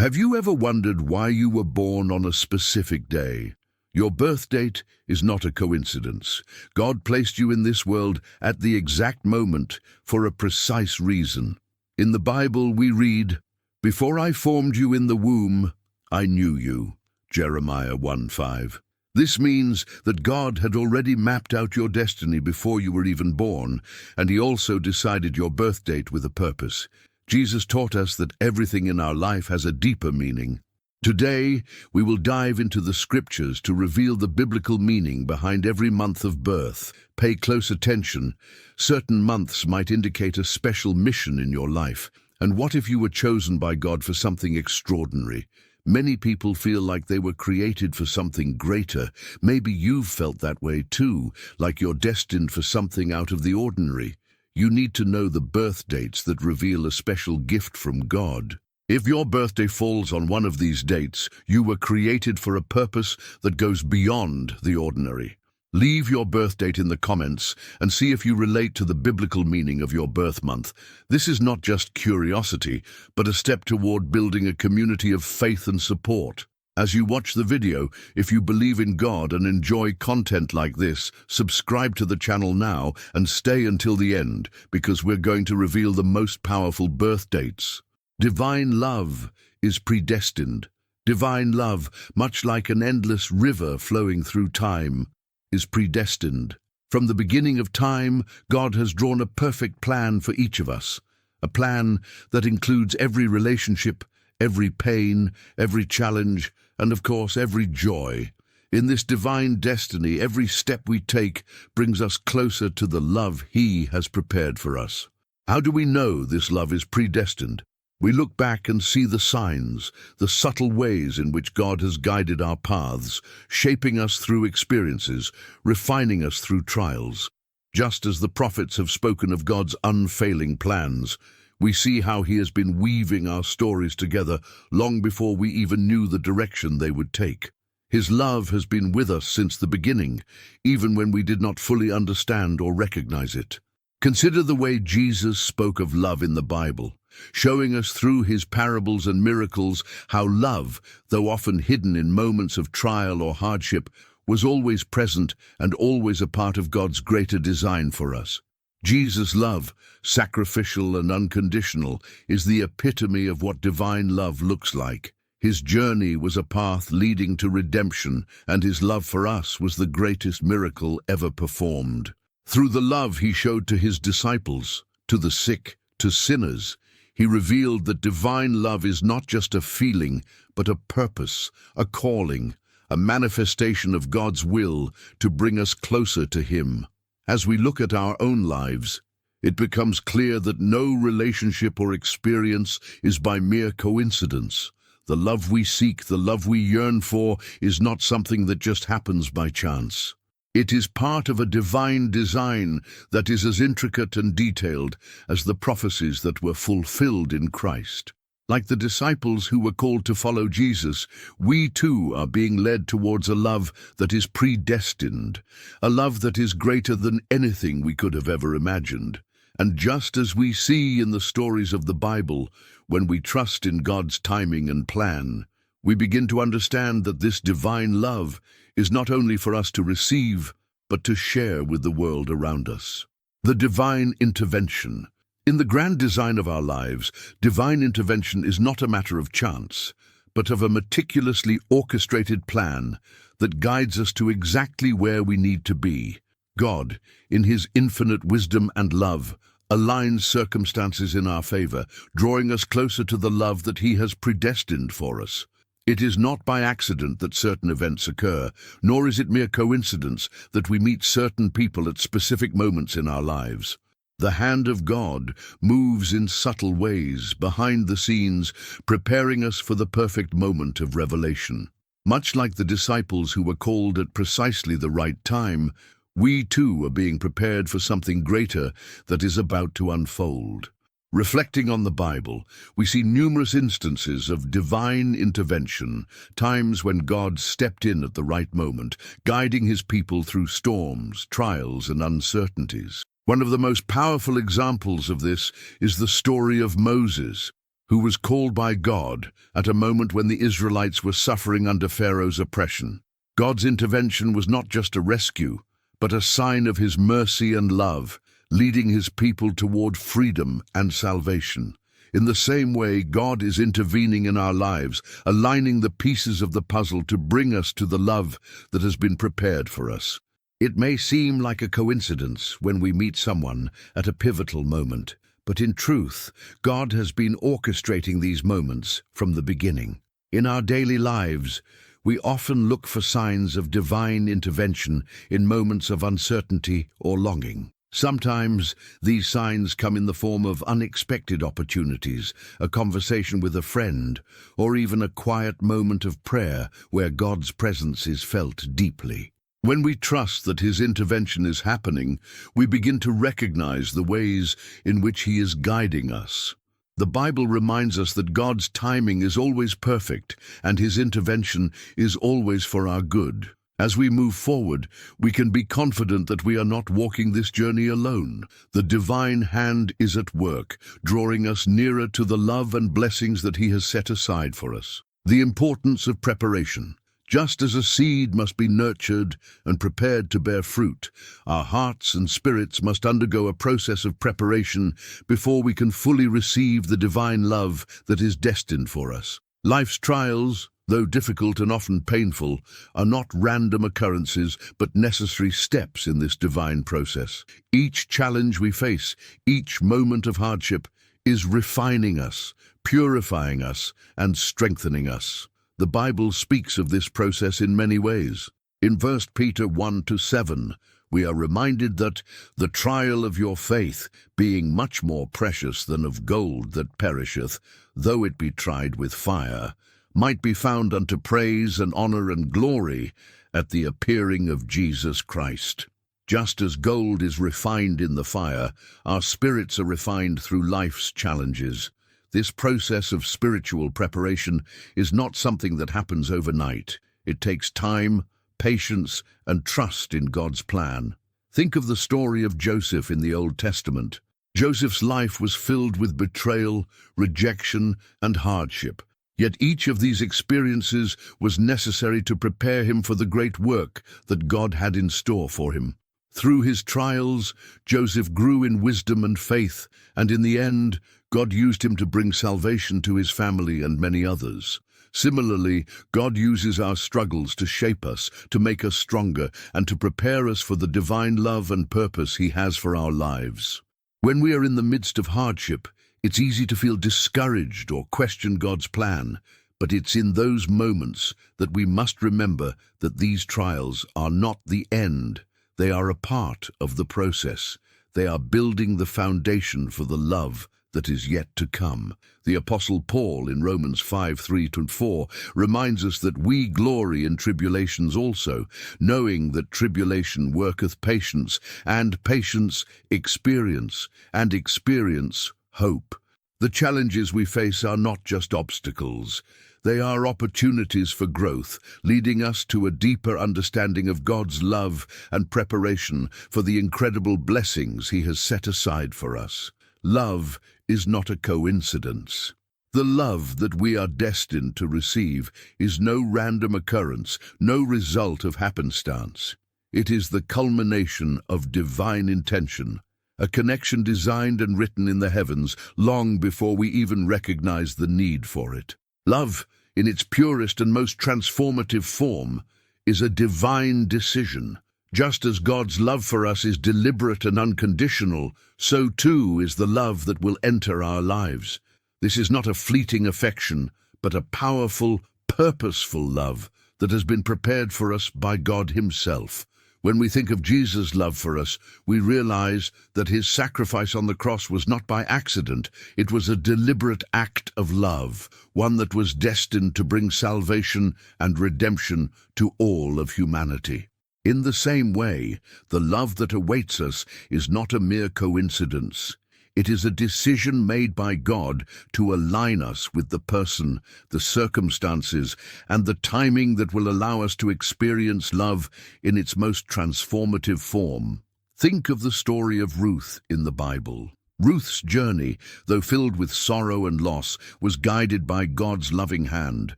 Have you ever wondered why you were born on a specific day? Your birth date is not a coincidence. God placed you in this world at the exact moment for a precise reason. In the Bible we read, "Before I formed you in the womb, I knew you." Jeremiah 1:5. This means that God had already mapped out your destiny before you were even born, and He also decided your birth date with a purpose. Jesus taught us that everything in our life has a deeper meaning. Today, we will dive into the scriptures to reveal the biblical meaning behind every month of birth. Pay close attention. Certain months might indicate a special mission in your life. And what if you were chosen by God for something extraordinary? Many people feel like they were created for something greater. Maybe you've felt that way too, like you're destined for something out of the ordinary. You need to know the birth dates that reveal a special gift from God. If your birthday falls on one of these dates, you were created for a purpose that goes beyond the ordinary. Leave your birth date in the comments and see if you relate to the biblical meaning of your birth month. This is not just curiosity, but a step toward building a community of faith and support. As you watch the video, if you believe in God and enjoy content like this, subscribe to the channel now and stay until the end, because we're going to reveal the most powerful birth dates. Divine love is predestined. Divine love, much like an endless river flowing through time, is predestined. From the beginning of time, God has drawn a perfect plan for each of us, a plan that includes every relationship, every pain, every challenge, and of course, every joy. In this divine destiny, every step we take brings us closer to the love He has prepared for us. How do we know this love is predestined? We look back and see the signs, the subtle ways in which God has guided our paths, shaping us through experiences, refining us through trials. Just as the prophets have spoken of God's unfailing plans, we see how He has been weaving our stories together long before we even knew the direction they would take. His love has been with us since the beginning, even when we did not fully understand or recognize it. Consider the way Jesus spoke of love in the Bible, showing us through His parables and miracles how love, though often hidden in moments of trial or hardship, was always present and always a part of God's greater design for us. Jesus' love, sacrificial and unconditional, is the epitome of what divine love looks like. His journey was a path leading to redemption, and His love for us was the greatest miracle ever performed. Through the love He showed to His disciples, to the sick, to sinners, He revealed that divine love is not just a feeling, but a purpose, a calling, a manifestation of God's will to bring us closer to Him. As we look at our own lives, it becomes clear that no relationship or experience is by mere coincidence. The love we seek, the love we yearn for, is not something that just happens by chance. It is part of a divine design that is as intricate and detailed as the prophecies that were fulfilled in Christ. Like the disciples who were called to follow Jesus, we too are being led towards a love that is predestined, a love that is greater than anything we could have ever imagined. And just as we see in the stories of the Bible, when we trust in God's timing and plan, we begin to understand that this divine love is not only for us to receive, but to share with the world around us. The divine intervention. In the grand design of our lives, divine intervention is not a matter of chance, but of a meticulously orchestrated plan that guides us to exactly where we need to be. God, in His infinite wisdom and love, aligns circumstances in our favor, drawing us closer to the love that He has predestined for us. It is not by accident that certain events occur, nor is it mere coincidence that we meet certain people at specific moments in our lives. The hand of God moves in subtle ways behind the scenes, preparing us for the perfect moment of revelation. Much like the disciples who were called at precisely the right time, we too are being prepared for something greater that is about to unfold. Reflecting on the Bible, we see numerous instances of divine intervention, times when God stepped in at the right moment, guiding His people through storms, trials, and uncertainties. One of the most powerful examples of this is the story of Moses, who was called by God at a moment when the Israelites were suffering under Pharaoh's oppression. God's intervention was not just a rescue, but a sign of his mercy and love, leading his people toward freedom and salvation. In the same way, God is intervening in our lives, aligning the pieces of the puzzle to bring us to the love that has been prepared for us. It may seem like a coincidence when we meet someone at a pivotal moment, but in truth, God has been orchestrating these moments from the beginning. In our daily lives, we often look for signs of divine intervention in moments of uncertainty or longing. Sometimes these signs come in the form of unexpected opportunities, a conversation with a friend, or even a quiet moment of prayer where God's presence is felt deeply. When we trust that his intervention is happening, we begin to recognize the ways in which he is guiding us. The Bible reminds us that God's timing is always perfect and his intervention is always for our good. As we move forward, we can be confident that we are not walking this journey alone. The divine hand is at work, drawing us nearer to the love and blessings that he has set aside for us. The importance of preparation. Just as a seed must be nurtured and prepared to bear fruit, our hearts and spirits must undergo a process of preparation before we can fully receive the divine love that is destined for us. Life's trials, though difficult and often painful, are not random occurrences but necessary steps in this divine process. Each challenge we face, each moment of hardship, is refining us, purifying us, and strengthening us. The Bible speaks of this process in many ways. In 1 Peter 1-7, we are reminded that the trial of your faith, being much more precious than of gold that perisheth, though it be tried with fire, might be found unto praise and honor and glory at the appearing of Jesus Christ. Just as gold is refined in the fire, our spirits are refined through life's challenges. This process of spiritual preparation is not something that happens overnight. It takes time, patience, and trust in God's plan. Think of the story of Joseph in the Old Testament. Joseph's life was filled with betrayal, rejection, and hardship. Yet each of these experiences was necessary to prepare him for the great work that God had in store for him. Through his trials, Joseph grew in wisdom and faith, and in the end, God used him to bring salvation to his family and many others. Similarly, God uses our struggles to shape us, to make us stronger, and to prepare us for the divine love and purpose he has for our lives. When we are in the midst of hardship, it's easy to feel discouraged or question God's plan, but it's in those moments that we must remember that these trials are not the end. They are a part of the process. They are building the foundation for the love that is yet to come. The Apostle Paul in Romans 5:3-4 reminds us that we glory in tribulations also, knowing that tribulation worketh patience, and patience experience, and experience hope. The challenges we face are not just obstacles. They are opportunities for growth, leading us to a deeper understanding of God's love and preparation for the incredible blessings he has set aside for us. Love is not a coincidence. The love that we are destined to receive is no random occurrence, no result of happenstance. It is the culmination of divine intention, a connection designed and written in the heavens long before we even recognize the need for it. Love, in its purest and most transformative form, is a divine decision. Just as God's love for us is deliberate and unconditional, so too is the love that will enter our lives. This is not a fleeting affection, but a powerful, purposeful love that has been prepared for us by God himself. When we think of Jesus' love for us, we realize that his sacrifice on the cross was not by accident. It was a deliberate act of love, one that was destined to bring salvation and redemption to all of humanity. In the same way, the love that awaits us is not a mere coincidence. It is a decision made by God to align us with the person, the circumstances, and the timing that will allow us to experience love in its most transformative form. Think of the story of Ruth in the Bible. Ruth's journey, though filled with sorrow and loss, was guided by God's loving hand.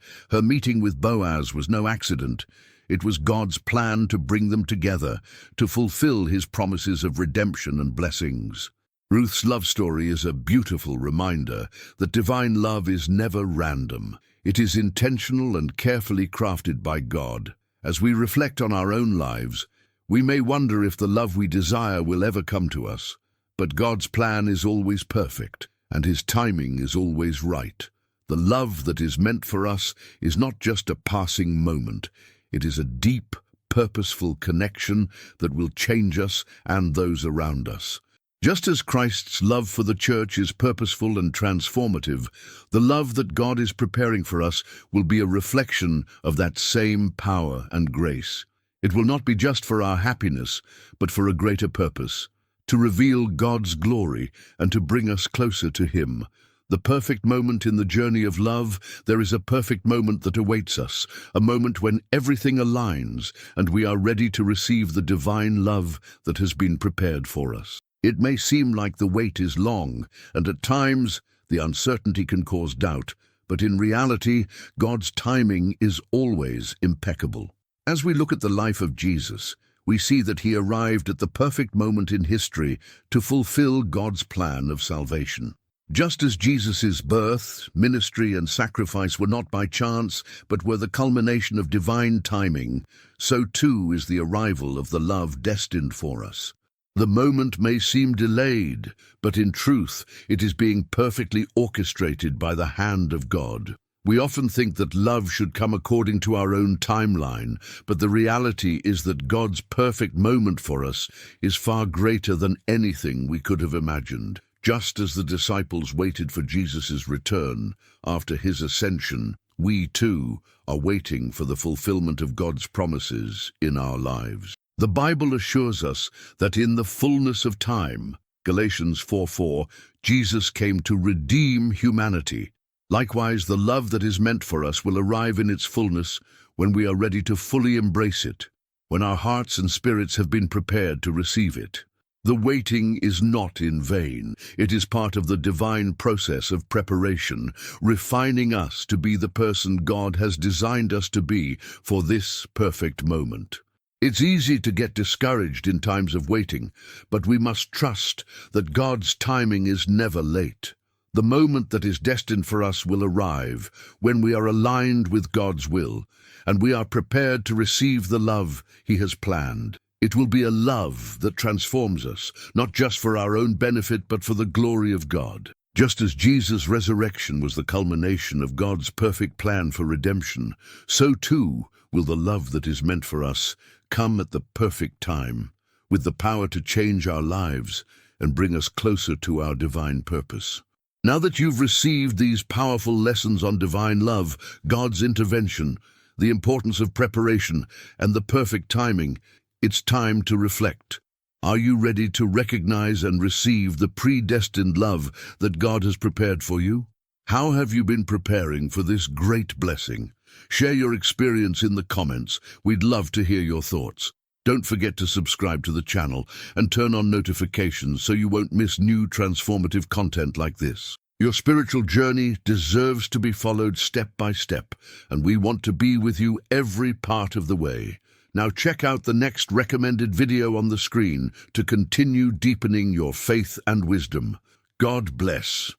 Her meeting with Boaz was no accident. It was God's plan to bring them together, to fulfill his promises of redemption and blessings. Ruth's love story is a beautiful reminder that divine love is never random. It is intentional and carefully crafted by God. As we reflect on our own lives, we may wonder if the love we desire will ever come to us. But God's plan is always perfect, and his timing is always right. The love that is meant for us is not just a passing moment. It is a deep, purposeful connection that will change us and those around us. Just as Christ's love for the church is purposeful and transformative, the love that God is preparing for us will be a reflection of that same power and grace. It will not be just for our happiness, but for a greater purpose, to reveal God's glory and to bring us closer to him. The perfect moment in the journey of love, there is a perfect moment that awaits us, a moment when everything aligns and we are ready to receive the divine love that has been prepared for us. It may seem like the wait is long, and at times the uncertainty can cause doubt, but in reality, God's timing is always impeccable. As we look at the life of Jesus, we see that he arrived at the perfect moment in history to fulfill God's plan of salvation. Just as Jesus' birth, ministry, and sacrifice were not by chance, but were the culmination of divine timing, so too is the arrival of the love destined for us. The moment may seem delayed, but in truth, it is being perfectly orchestrated by the hand of God. We often think that love should come according to our own timeline, but the reality is that God's perfect moment for us is far greater than anything we could have imagined. Just as the disciples waited for Jesus' return after his ascension, we too are waiting for the fulfillment of God's promises in our lives. The Bible assures us that in the fullness of time, Galatians 4:4, Jesus came to redeem humanity. Likewise, the love that is meant for us will arrive in its fullness when we are ready to fully embrace it, when our hearts and spirits have been prepared to receive it. The waiting is not in vain. It is part of the divine process of preparation, refining us to be the person God has designed us to be for this perfect moment. It's easy to get discouraged in times of waiting, but we must trust that God's timing is never late. The moment that is destined for us will arrive when we are aligned with God's will, and we are prepared to receive the love he has planned. It will be a love that transforms us, not just for our own benefit, but for the glory of God. Just as Jesus' resurrection was the culmination of God's perfect plan for redemption, so too will the love that is meant for us come at the perfect time, with the power to change our lives and bring us closer to our divine purpose. Now that you've received these powerful lessons on divine love, God's intervention, the importance of preparation, and the perfect timing, it's time to reflect. Are you ready to recognize and receive the predestined love that God has prepared for you? How have you been preparing for this great blessing? Share your experience in the comments. We'd love to hear your thoughts. Don't forget to subscribe to the channel and turn on notifications so you won't miss new transformative content like this. Your spiritual journey deserves to be followed step by step, and we want to be with you every part of the way. Now check out the next recommended video on the screen to continue deepening your faith and wisdom. God bless.